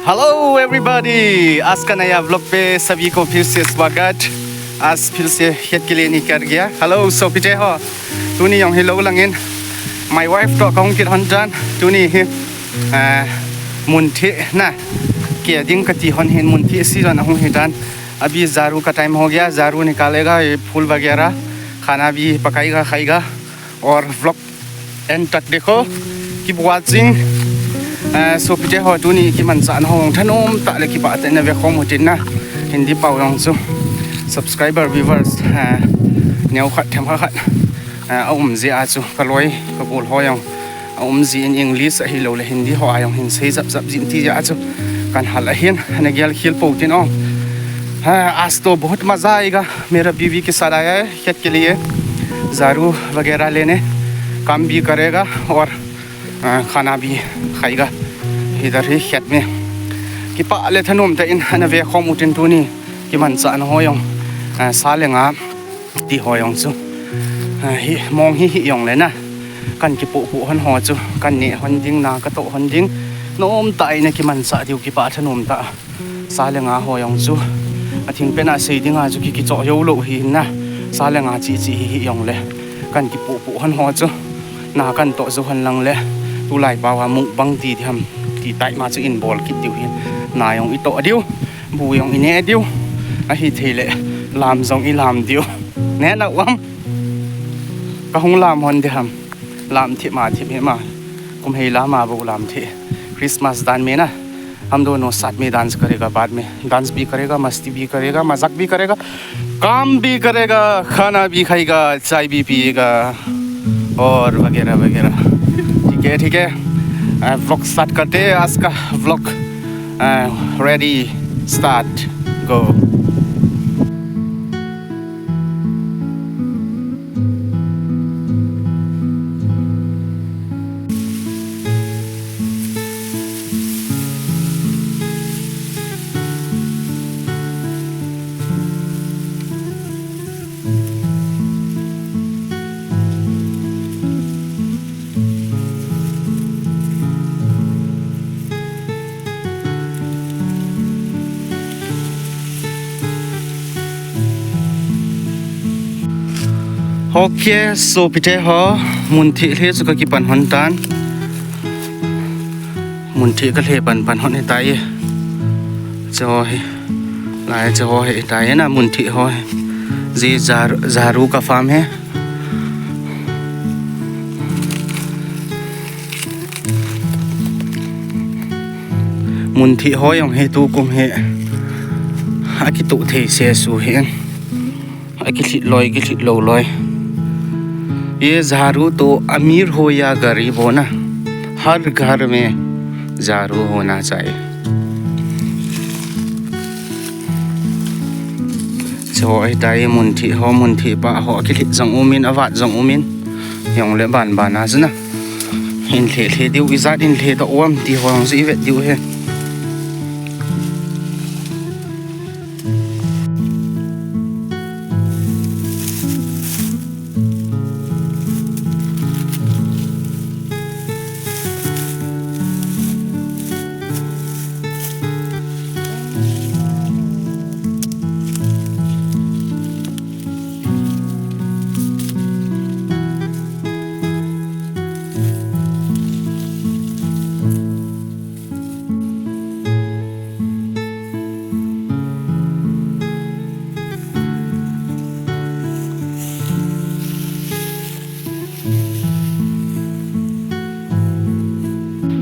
Hello everybody, आज का नया व्लॉग पे सभी को फिर से स्वागत। आज फिर से खेत के लिए निकल गया। हेलो सोपिटे हो Tuni यong hello langin my wife to kong kit honjan Tuni ही मुंठी ना के दिन कती हन हिन मुंठी सीजन हूँ हिटान। अभी जारू का टाइम हो गया, जारू निकालेगा, ये फूल वगैरह खाना भी पकाएगा खाएगा। और व्लॉग एंड तक देखो, कीप वाचिंग। सोपिटे हो तुनी की मनसान हो ठनोम ताले की बात है ना वे खोम होती ना हिंदी पाऊँ सो सब्सक्राइबर व्यूवर्स न्याउ खत थम खत जी आजू कलोई कबूल हो यंग जी इन इंग्लिश ही लो ले हिंदी हो आयों हिंद से जब जिंती आजू कान हाल हिन नगियाल खिल पोतिन ओ आज तो बहुत मज़ा आएगा। मेरा बीवी के साथ आया है खेत के लिए जारू वगैरह लेने, काम भी करेगा और खाना भी खाएगा इधर ही खेत में। कि पाले थनुम ते इन नवे खोम उतिन तुनी कि मनसान हो यंग सालेंगा ती हो यंग सु ही मोंग ही यंग लेना kan ki pu hon ho chu kan ne hon ding na ka to hon ding nom tai ne ki man sa diu ki pa thanom ta sa lenga ho yong chu a thing pe na sei dinga chu ki cho yo lo hi na sa lenga chi hi yong le kan ki pu hon ho chu na kan to chu hon lang le tu lai ba wa mukbang ti tham ti tai ma chu in bol ki diu hi na yong i to diu bu yong i ne diu a hi thele lam jong i lam diu ne na wam ka hong lam hon de ham लाम थे मा कुम्हे लामा वो लाम थे Christmas दान में ना हम दोनों साथ में डांस करेगा, बाद में डांस भी करेगा, मस्ती भी करेगा, मजाक भी करेगा, काम भी करेगा, खाना भी खाएगा, चाय भी पिएगा और वगैरह वगैरह। ठीक है व्लॉग स्टार्ट करते हैं। आज का व्लॉग रेडी स्टार्ट गो। ओके सो पिटे हो मुंठी ले सुका की पन हन तान मुंठी का ले पन हन ताये जो है लाए जो है ताये ना मुंठी हो है जी जारू का फार्म है। मुंठी हो यंग है तू कुम है आकी तो थे से सु है आकी लिट लो लोय। ये झाड़ू तो अमीर हो या गरीब हो ना, हर घर में झाड़ू होना चाहिए। जो इताई मुंठी हो मुंठी पा हो कि जंग उमिन अवात जंग उमिन यंग ले बान बाना जना इन ले दिउ इजात इन ले तो ओम ती हो यंग से इवेट दिउ है।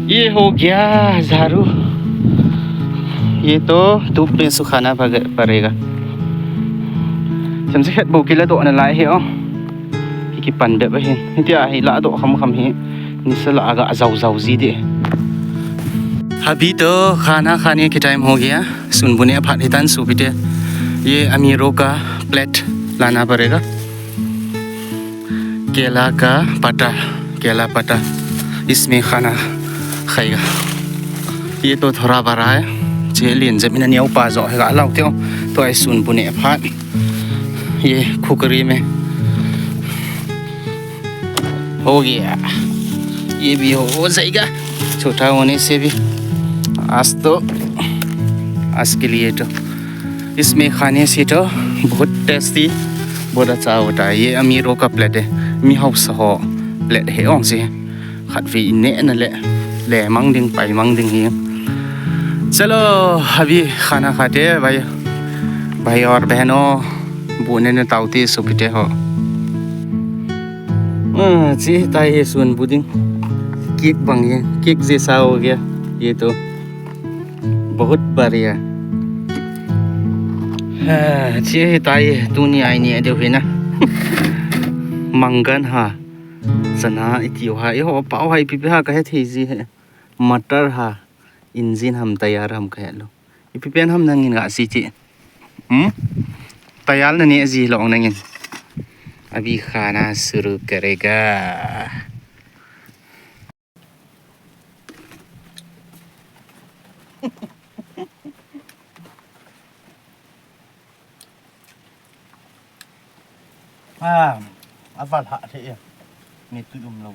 ये हो गया झाड़ू, ये तो धूप में सुखाना पड़ेगा। जब से खेत बोकिला तो अनलाय है ओ कि पंडे बहिन नित्या ही ला दो खम ही निसल आगा जाऊ जी दे। अभी तो खाना खाने के टाइम हो गया। सुनबुने फाटितान सुबिते ये अमीरों का प्लेट लाना पड़ेगा। केला पत्ता इसमें खाना खाएगा। ये तो थोड़ा बड़ा है जेलियन जमीन न्याउ पाजो है गालाउ त्यो तो ऐ सुन बुने फाट ये खुकरी में हो गया। ये भी हो जाएगा छोटा होने से भी। आज तो आज के लिए तो इसमें खाने से तो बहुत टेस्टी बहुत अच्छा होता है। ये अमीरों का प्लेट है, मी हाउस हो प्लेट है ओंग से खत भी इन्ने न ले मंगदिंग पाई मंगदिंग ही। चलो अभी खाना खाते हैं भाई और बहनों, बुने ने ताउती सुपिटे हो जी ताई सुन बुदिंग केक बन गया, केक जैसा हो गया ये तो बहुत बढ़िया। जी ताई दुनिया ini ada hina मंगन हा चना इतियो हा यो पाव हाई पिपे हा कहे थे जी है मटर हा इंजन हम तैयार हम कह लो ये पिपेन हम नंगिन गा सी ची तैयार नहीं जी लोग नंगिन। अभी खाना शुरू करेगा। apa hak dia ni tu lâu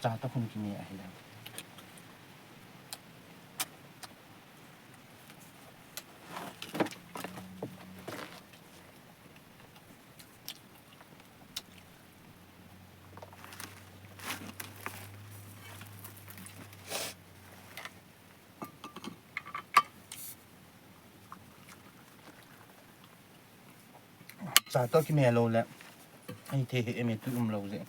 cha ta không kini ai lah. Cha ta kini lâu lah. Ai thế em tu lâu vậy.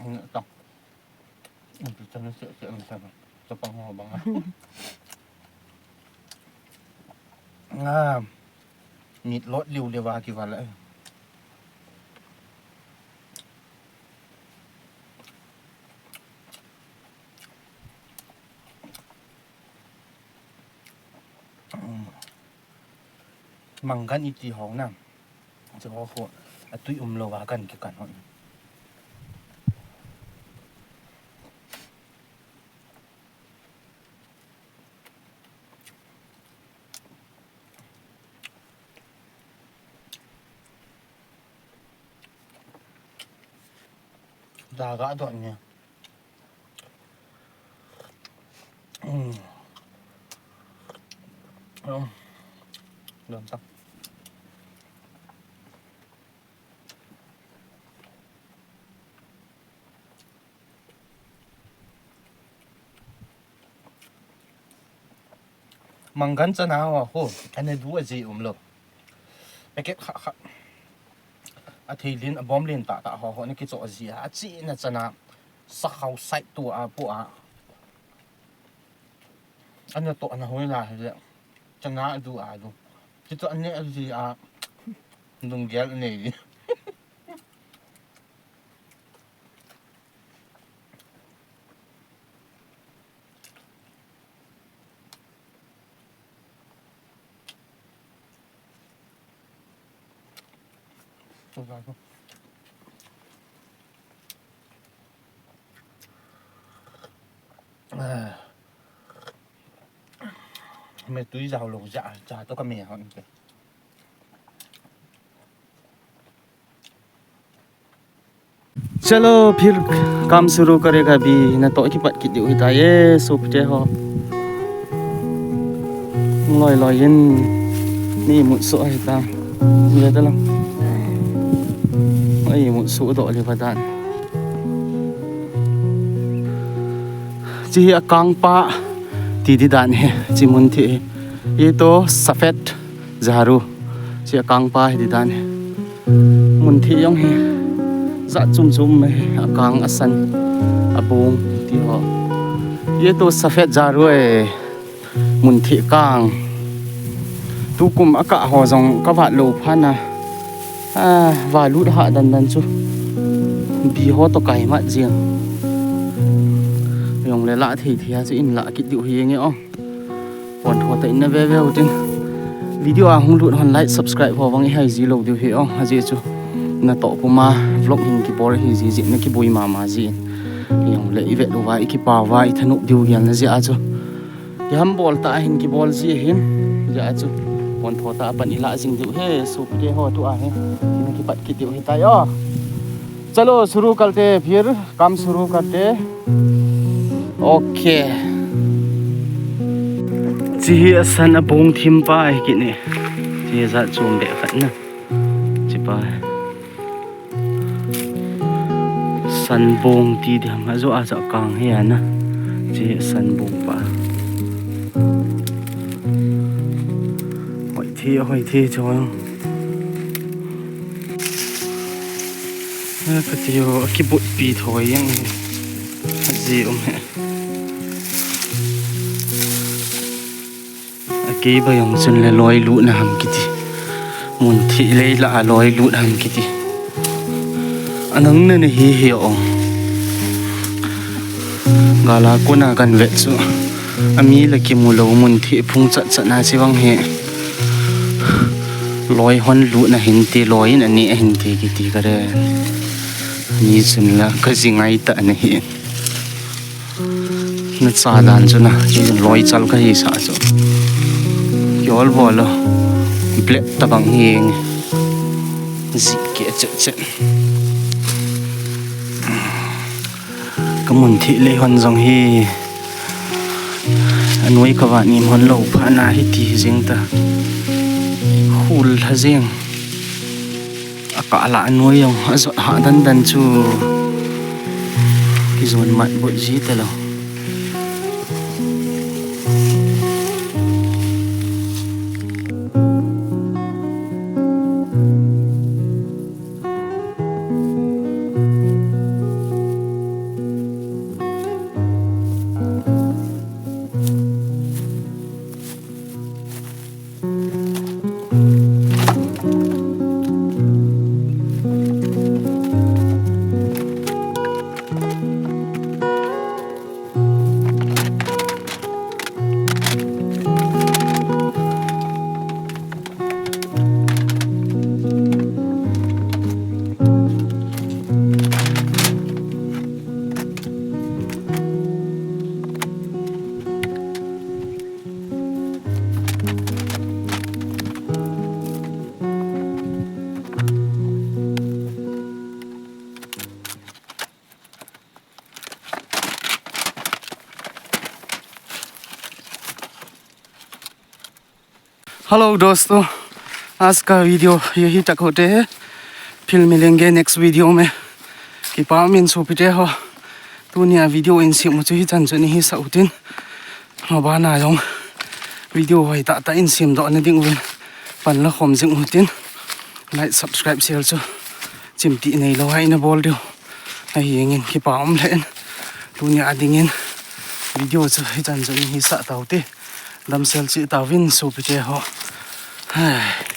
Nggak tahu. Kita nak siap sama. Sepang ho bang. Nít lót liu để vào kêu lại. Manggan iti hong nam.จะขอขวดตุ้ยlâu vàoกันกี่กันหน่อย. Đã gã đoạn nha. Làm sao? Manggan chana ho ane du gì lo. Packet kha thì liên bom liên tạ họ này cái chỗ gì á chỉ là chana sắc hậu sai tua bộ anh to anh hồi là vậy chana du luôn cái chỗ anh này gì nung gel này mẹ túi giàu lẩu dạ chả tôi có mẹ họ kìa. चलो फिर काम शुरू करेगा अभी ना तो की पट की दी हुई था ये सोपते हो लॉय लॉय इनนี่มุดสวยตาเยอะตลอดไอ้มุดสวยตัวเลยพะท่านจีกังปะตีดีดานเฮจีมุนทีये तो सफेद झारू जी कांग पा है दान मुंथी योंग है जा चुम चुम में कांग असन अबूम ती हो ये तो सफेद झारू है मुंथी कांग तू कुम अका हो जोंग कवात लो फाना वालू हा दन दन चु भी हो तो काई mat जिंग योंग ले ला थी थी आज इन ला कित दिउ हिंगे ओ còn thua tại nó về trên video hung lụn hoàn like subscribe vào vòng hay gì lâu điều hiểu ha gì chứ na tổ của ma vlog hình cái bò hình gì nó cái bùi mà gì dùng lễ vệ đồ vay cái bào vay thân nụ điều hiền là gì à chứ Yam bol ta hin ki bol zi hin ja chu pon tho ta pan ila jing du he su pe ho tu a he in ki pat ki du hi ta yo chalo shuru karte phir kam shuru karte okay chi san a bong thim pa ai ki ne chi za chum de khat na chi pa san bong ti de ma zo a za kang he na chi san bong pa hoi thi cho cái tiêu cái bụi bì thôi yang gì he cái bây giờ chân là lôi lụt na ham kiti muốn thị lấy là lôi lụt ham kiti anh nâng nên hi hiểu gala cô na gần vẹt số ami là kim mù lâu muốn thị phung chặt chặt na si vang he lôi hòn lụt na hình tì lôi na nè hình tì kiti cái đấy ni chân là cái gì ngay ta này nó xa đàn cho na chỉ lôi chal cái gì sao cho yol bolo ble ta bang hieng zi ke che kamun thi le hon jong hi anoi ka wa ni mon lo pha na hi ti jing ta khul ha jing aka la anoi yong ha dan dan chu ki zon mat bo ji ta lo hello दोस्तों, आज का video यही तक होते हैं। फिर मिलेंगे next video में कि पाम इन सोपीटे हो तो निया वीडियो इन सिम मुझे ही चंचन ही साउटिन मबाना जों वीडियो होई ता इन सिम दो ने दिंग विन पन ला खोम जिंग हुतिन लाइक सब्सक्राइब शेयर चो चिमटी nei lo hai na bol dio ai yengin ki paum len tu nya dingin video chu hi chan hi sa taute dam sel chi tawin sopite ho hai